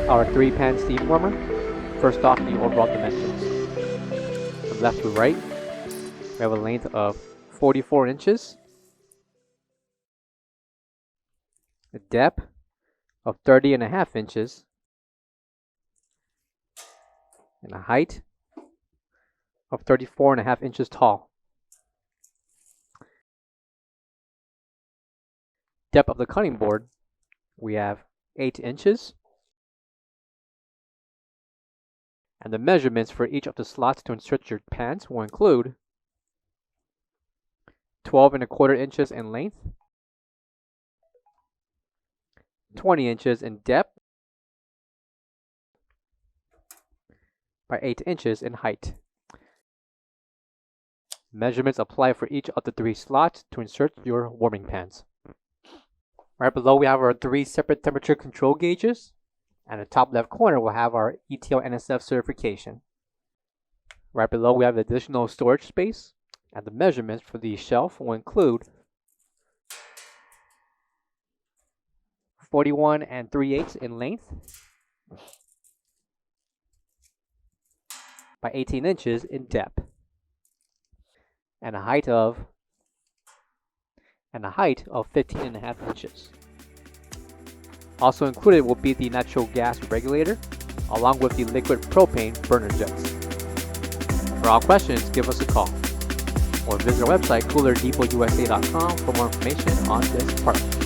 our 3-pan steam warmer. First off, the overall dimensions. From left to right, we have a length of 44 inches, a depth of 30.5 inches, and a height of 34.5 inches tall. Depth of the cutting board, we have 8 inches. And the measurements for each of the slots to insert your pans will include 12.25 inches in length, 20 inches in depth, by 8 inches in height. Measurements apply for each of the 3 slots to insert your warming pans. Right below we have our 3 separate temperature control gauges, and the top left corner will have our ETL NSF certification. Right below we have additional storage space, and the measurements for the shelf will include 41 3/8 in length by 18 inches in depth, and a height of 15.5 inches. Also included will be the natural gas regulator, along with the liquid propane burner jets. For all questions, give us a call, or visit our website coolerdepotUSA.com for more information on this product.